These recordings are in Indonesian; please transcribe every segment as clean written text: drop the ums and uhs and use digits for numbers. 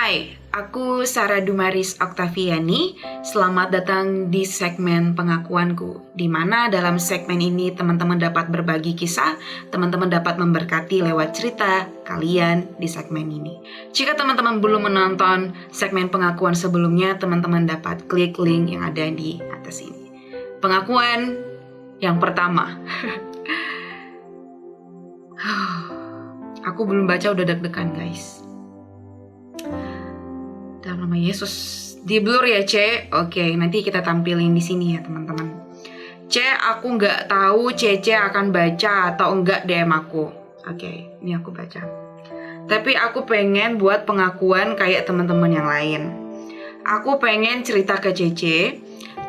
Hai, aku Sarah Dumaris Oktaviani. Selamat datang di segmen pengakuanku, di mana dalam segmen ini teman-teman dapat berbagi kisah, teman-teman dapat memberkati lewat cerita kalian di segmen ini. Jika teman-teman belum menonton segmen pengakuan sebelumnya, teman-teman dapat klik link yang ada di atas ini. Pengakuan yang pertama. Aku belum baca udah deg-degan guys. Dalam nama Yesus. Di blur ya C. Oke, nanti kita tampilin di sini ya teman-teman. C, aku nggak tahu CC akan baca atau enggak DM aku. Oke, ini aku baca. Tapi aku pengen buat pengakuan kayak teman-teman yang lain. Aku pengen cerita ke CC.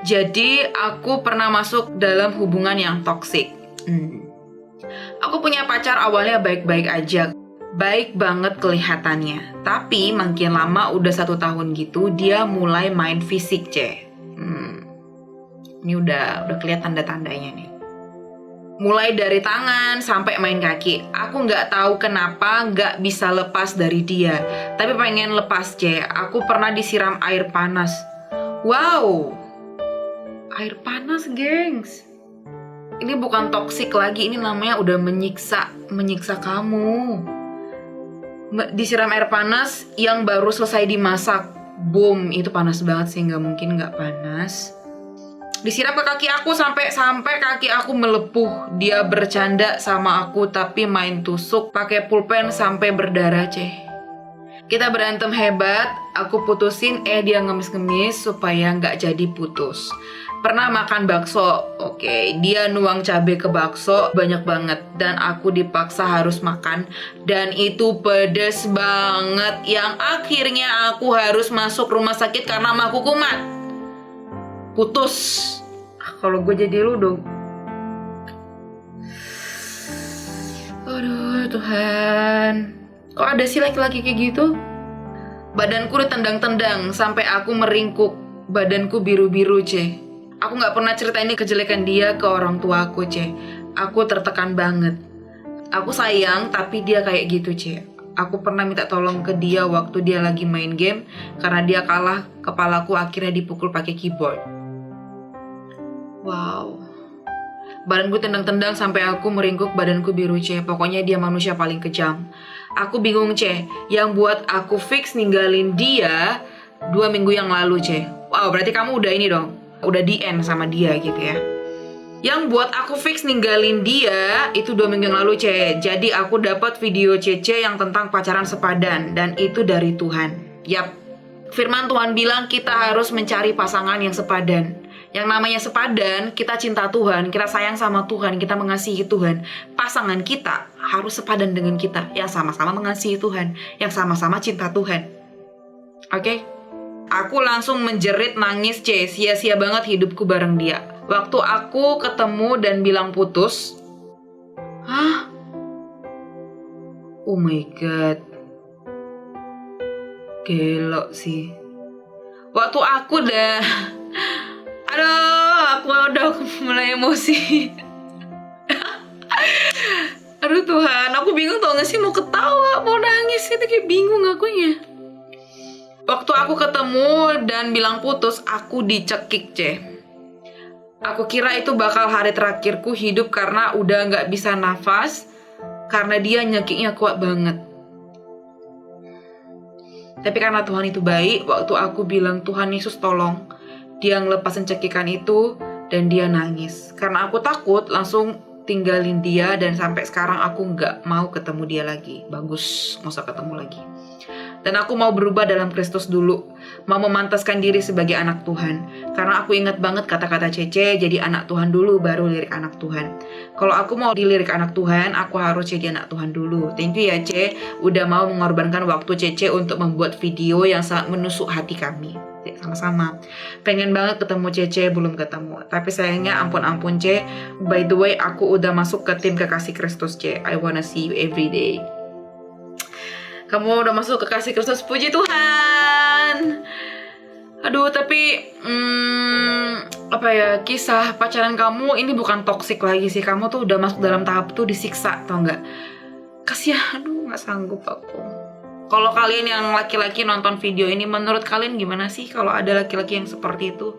Jadi aku pernah masuk dalam hubungan yang toksik. Aku punya pacar awalnya baik-baik aja. Baik banget kelihatannya. Tapi makin lama udah 1 tahun gitu dia mulai main fisik C. Ini udah kelihatan tanda-tandanya nih. Mulai dari tangan sampai main kaki. Aku nggak tahu kenapa nggak bisa lepas dari dia. Tapi pengen lepas C. Aku pernah disiram air panas. Wow, air panas gengs. Ini bukan toksik lagi, ini namanya udah menyiksa kamu. Disiram air panas yang baru selesai dimasak. Boom, itu panas banget sih, nggak mungkin nggak panas. Disiram ke kaki aku sampai kaki aku melepuh. Dia bercanda sama aku tapi main tusuk pakai pulpen sampai berdarah C. Kita berantem hebat, aku putusin dia ngemis-ngemis supaya nggak jadi putus. Pernah makan bakso, oke, dia nuang cabai ke bakso banyak banget dan aku dipaksa harus makan dan itu pedes banget yang akhirnya aku harus masuk rumah sakit karena mah aku kumat. Putus. Kalau gue jadi lu dong. Aduh Tuhan, kok ada sih laki-laki kayak gitu? Badanku ditendang-tendang sampai aku meringkuk, badanku biru-biru C. Aku gak pernah cerita ini kejelekan dia ke orang tua aku C. Aku tertekan banget. Aku sayang tapi dia kayak gitu C. Aku pernah minta tolong ke dia waktu dia lagi main game. Karena dia kalah, kepalaku akhirnya dipukul pakai keyboard. Wow. Badanku tendang-tendang sampai aku meringkuk, badanku biru C. Pokoknya dia manusia paling kejam. Aku bingung C. Yang buat aku fix ninggalin dia 2 minggu yang lalu C. Wow, berarti kamu udah ini dong, udah di end sama dia gitu ya. Yang buat aku fix ninggalin dia itu 2 minggu yang lalu C. Jadi aku dapat video CC yang tentang pacaran sepadan dan itu dari Tuhan. Yap, firman Tuhan bilang kita harus mencari pasangan yang sepadan. Yang namanya sepadan, kita cinta Tuhan, kita sayang sama Tuhan, kita mengasihi Tuhan. Pasangan kita harus sepadan dengan kita, yang sama-sama mengasihi Tuhan, yang sama-sama cinta Tuhan. Oke? Aku langsung menjerit nangis C, sia-sia banget hidupku bareng dia. Waktu aku ketemu dan bilang putus. Hah? Oh my god. Gelo sih. Waktu aku aku udah mulai emosi. Aduh Tuhan, aku bingung tau gak sih mau ketawa, mau nangis, itu kayak bingung akunya. Waktu aku ketemu dan bilang putus, aku dicekik C. Aku kira itu bakal hari terakhirku hidup karena udah gak bisa nafas, karena dia nyekiknya kuat banget. Tapi karena Tuhan itu baik, waktu aku bilang Tuhan Yesus tolong, dia ngelepasin cekikan itu dan dia nangis. Karena aku takut, langsung tinggalin dia dan sampai sekarang aku gak mau ketemu dia lagi. Bagus, gak usah ketemu lagi. Dan aku mau berubah dalam Kristus dulu. Mau memantaskan diri sebagai anak Tuhan. Karena aku ingat banget kata-kata Cece, jadi anak Tuhan dulu baru lirik anak Tuhan. Kalau aku mau dilirik anak Tuhan, aku harus jadi anak Tuhan dulu. Thank you ya Ce, udah mau mengorbankan waktu Cece untuk membuat video yang sangat menusuk hati kami. Sama-sama. Pengen banget ketemu Cece, belum ketemu. Tapi sayangnya ampun C. By the way, aku udah masuk ke tim Kekasih Kristus C. I wanna see you every day. Kamu udah masuk ke Kasih Kristus, puji Tuhan. Aduh, tapi kisah pacaran kamu ini bukan toksik lagi sih. Kamu tuh udah masuk dalam tahap tuh disiksa, tau nggak? Kasihan, aduh nggak sanggup aku. Kalau kalian yang laki-laki nonton video ini, menurut kalian gimana sih kalau ada laki-laki yang seperti itu?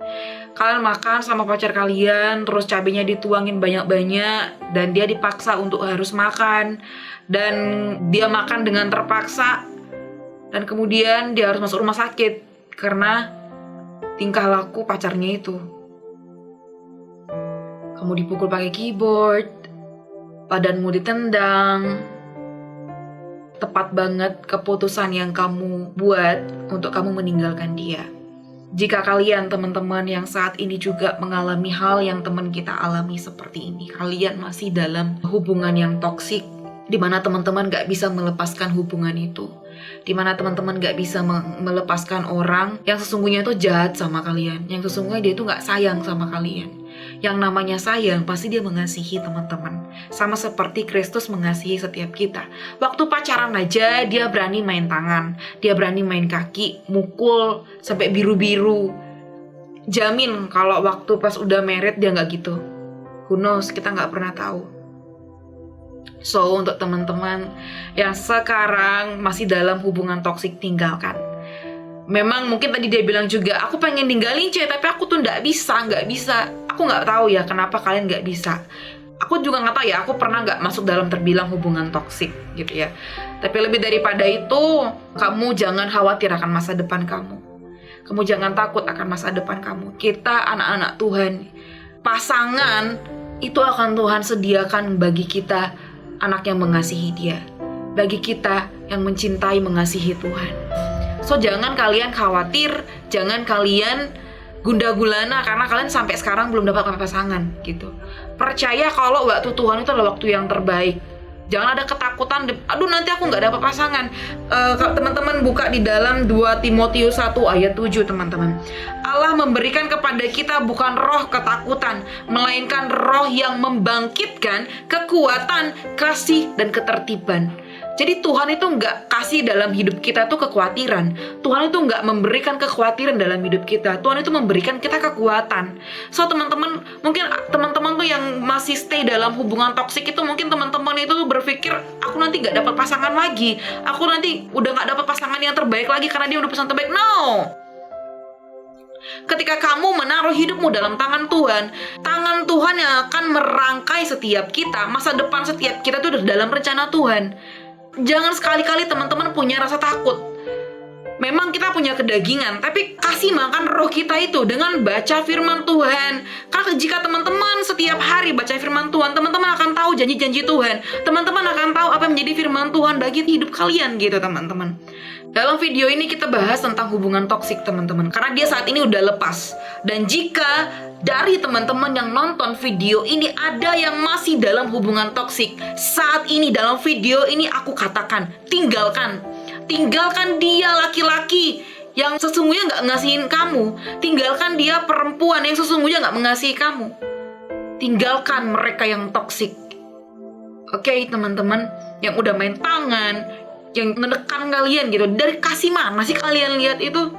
Kalian makan sama pacar kalian, terus cabenya dituangin banyak-banyak, dan dia dipaksa untuk harus makan, dan dia makan dengan terpaksa, dan kemudian dia harus masuk rumah sakit karena tingkah laku pacarnya itu. Kamu dipukul pakai keyboard, badanmu ditendang. Tepat banget keputusan yang kamu buat untuk kamu meninggalkan dia. Jika kalian teman-teman yang saat ini juga mengalami hal yang teman kita alami seperti ini, kalian masih dalam hubungan yang toksik, di mana teman-teman gak bisa melepaskan hubungan itu, di mana teman-teman gak bisa melepaskan orang yang sesungguhnya itu jahat sama kalian, yang sesungguhnya dia itu gak sayang sama kalian. Yang namanya sayang pasti dia mengasihi teman-teman, sama seperti Kristus mengasihi setiap kita. Waktu pacaran aja dia berani main tangan, dia berani main kaki, mukul sampai biru-biru. Jamin kalau waktu pas udah married dia gak gitu. Who knows, kita gak pernah tahu. So, untuk teman-teman yang sekarang masih dalam hubungan toksik, tinggalkan. Memang mungkin tadi dia bilang juga, aku pengen ninggalin tapi aku tuh nggak bisa. Aku nggak tahu ya kenapa kalian nggak bisa. Aku juga nggak tahu ya, aku pernah nggak masuk dalam terbilang hubungan toksik gitu ya. Tapi lebih daripada itu, kamu jangan khawatir akan masa depan kamu. Kamu jangan takut akan masa depan kamu. Kita anak-anak Tuhan, pasangan itu akan Tuhan sediakan bagi kita, anak yang mengasihi Dia, bagi kita yang mencintai mengasihi Tuhan. So jangan kalian khawatir, jangan kalian gundah gulana karena kalian sampai sekarang belum dapat pasangan gitu. Percaya kalau waktu Tuhan itu adalah waktu yang terbaik. Jangan ada ketakutan, aduh nanti aku nggak dapat pasangan. Teman-teman buka di dalam 2 Timotius 1 ayat 7 teman-teman. Allah memberikan kepada kita bukan roh ketakutan, melainkan roh yang membangkitkan kekuatan, kasih, dan ketertiban. Jadi Tuhan itu nggak kasih dalam hidup kita tuh kekhawatiran. Tuhan itu nggak memberikan kekhawatiran dalam hidup kita. Tuhan itu memberikan kita kekuatan. So teman-teman, mungkin teman-teman tuh yang masih stay dalam hubungan toksik itu, mungkin teman-teman itu tuh berpikir, aku nanti nggak dapat pasangan lagi. Aku nanti udah nggak dapat pasangan yang terbaik lagi karena dia udah pasangan terbaik. No! Ketika kamu menaruh hidupmu dalam tangan Tuhan yang akan merangkai setiap kita. Masa depan setiap kita tuh udah dalam rencana Tuhan. Jangan sekali-kali teman-teman punya rasa takut. Memang kita punya kedagingan, tapi kasih makan roh kita itu dengan baca firman Tuhan. Karena jika teman-teman setiap hari baca firman Tuhan, teman-teman akan tahu janji-janji Tuhan. Teman-teman akan tahu apa yang menjadi firman Tuhan bagi hidup kalian gitu teman-teman. Dalam video ini kita bahas tentang hubungan toksik teman-teman, karena dia saat ini udah lepas. Dan jika dari teman-teman yang nonton video ini ada yang masih dalam hubungan toksik, saat ini dalam video ini aku katakan, tinggalkan dia laki-laki yang sesungguhnya nggak ngasihin kamu. Tinggalkan dia perempuan yang sesungguhnya nggak mengasihi kamu. Tinggalkan mereka yang toksik. Oke, teman-teman yang udah main tangan, yang menekan kalian gitu. Dari kasih mana sih kalian lihat itu?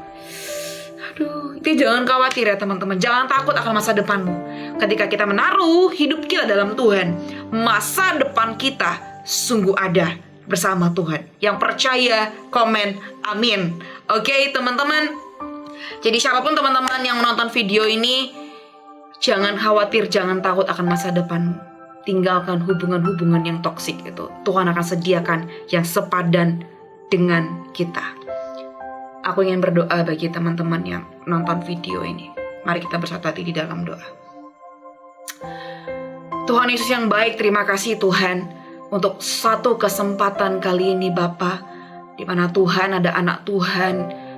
Aduh, itu jangan khawatir ya teman-teman. Jangan takut akan masa depanmu. Ketika kita menaruh hidup kita dalam Tuhan, masa depan kita sungguh ada bersama Tuhan. Yang percaya, komen, amin. Oke, teman-teman. Jadi siapapun teman-teman yang menonton video ini, jangan khawatir, jangan takut akan masa depanmu. Tinggalkan hubungan-hubungan yang toksik itu. Tuhan akan sediakan yang sepadan dengan kita. Aku ingin berdoa bagi teman-teman yang nonton video ini. Mari kita bersatu hati di dalam doa. Tuhan Yesus yang baik, terima kasih Tuhan untuk satu kesempatan kali ini Bapa, di mana Tuhan ada anak Tuhan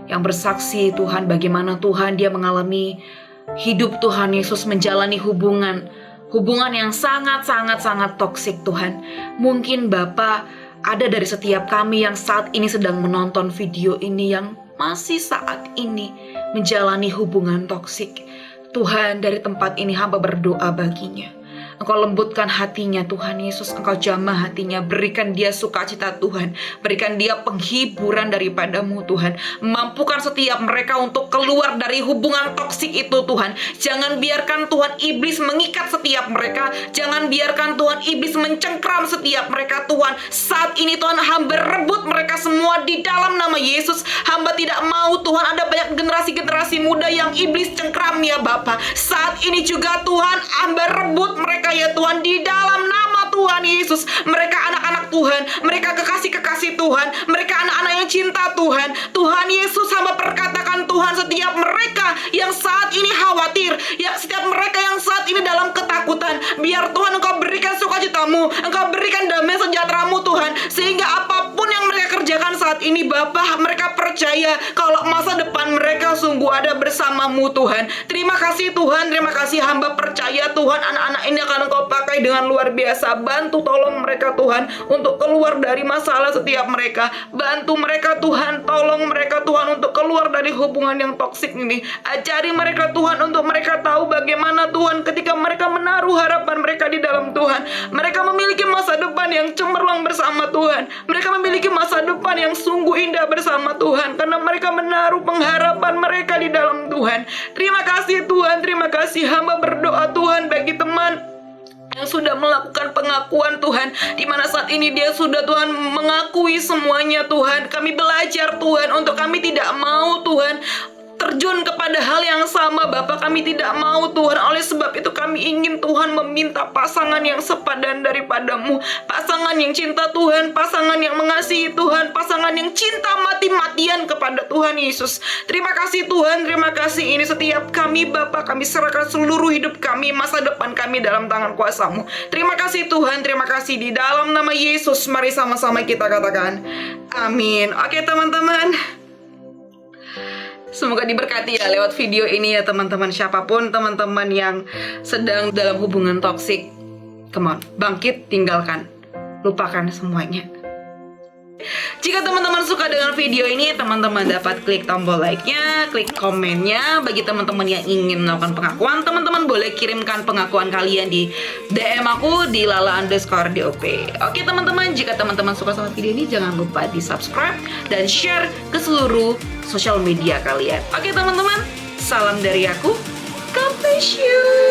yang bersaksi Tuhan bagaimana Tuhan dia mengalami hidup Tuhan Yesus menjalani hubungan yang sangat toksik Tuhan. Mungkin Bapa ada dari setiap kami yang saat ini sedang menonton video ini yang masih saat ini menjalani hubungan toksik. Tuhan, dari tempat ini hamba berdoa baginya. Engkau lembutkan hatinya Tuhan Yesus, Engkau jamah hatinya, berikan dia sukacita Tuhan, berikan dia penghiburan daripadamu Tuhan. Mampukan setiap mereka untuk keluar dari hubungan toksik itu Tuhan. Jangan biarkan Tuhan iblis mengikat setiap mereka, jangan biarkan Tuhan iblis mencengkram setiap mereka Tuhan. Saat ini Tuhan, hamba rebut mereka semua di dalam nama Yesus. Hamba tidak mau Tuhan ada banyak generasi-generasi muda yang iblis cengkram ya Bapa. Saat ini juga Tuhan, hamba rebut mereka ya Tuhan di dalam nama Tuhan Yesus. Mereka anak-anak Tuhan, mereka kekasih-kekasih Tuhan, mereka anak-anak yang cinta Tuhan. Tuhan Yesus, hamba perkatakan Tuhan, setiap mereka yang saat ini khawatir, ya setiap mereka yang saat ini dalam ketakutan, biar Tuhan Engkau berikan sukacitamu, Engkau berikan damai sejahteramu Tuhan, sehingga apapun yang mereka kerjakan saat ini Bapa, mereka percaya kalau masa depan mereka sungguh ada bersamamu Tuhan. Terima kasih Tuhan, terima kasih, hamba percaya Tuhan, anak-anak ini akan Engkau pakai dengan luar biasa. Bantu tolong mereka Tuhan untuk keluar dari masalah setiap mereka. Bantu mereka Tuhan, tolong mereka Tuhan untuk keluar dari hubungan yang toksik ini. Ajari mereka Tuhan untuk mereka tahu bagaimana Tuhan ketika mereka menaruh harapan mereka di dalam Tuhan, mereka memiliki masa depan yang cemerlang bersama Tuhan. Mereka memiliki masa depan yang sungguh indah bersama Tuhan, karena mereka menaruh pengharapan mereka di dalam Tuhan. Terima kasih Tuhan, terima kasih. Hamba berdoa Tuhan bagi teman yang sudah melakukan pengakuan Tuhan, di mana saat ini dia sudah Tuhan mengakui semuanya Tuhan. Kami belajar Tuhan untuk kami tidak mau Tuhan terjun kepada hal yang sama Bapak, kami tidak mau Tuhan. Oleh sebab itu kami ingin Tuhan meminta pasangan yang sepadan daripadamu, pasangan yang cinta Tuhan, pasangan yang mengasihi Tuhan, pasangan yang cinta mati-matian kepada Tuhan Yesus. Terima kasih Tuhan, terima kasih. Ini setiap kami Bapak, kami serahkan seluruh hidup kami, masa depan kami dalam tangan kuasa-Mu. Terima kasih Tuhan, terima kasih. Di dalam nama Yesus, mari sama-sama kita katakan amin. Oke teman-teman, semoga diberkati ya lewat video ini ya teman-teman. Siapapun teman-teman yang sedang dalam hubungan toksik, come on, bangkit, tinggalkan, lupakan semuanya. Jika teman-teman suka dengan video ini, teman-teman dapat klik tombol like-nya, klik komennya. Bagi teman-teman yang ingin melakukan pengakuan, teman-teman boleh kirimkan pengakuan kalian di DM aku di lala_dop. Oke teman-teman, jika teman-teman suka sama video ini, jangan lupa di subscribe dan share ke seluruh sosial media kalian. Oke teman-teman, salam dari aku, God bless you.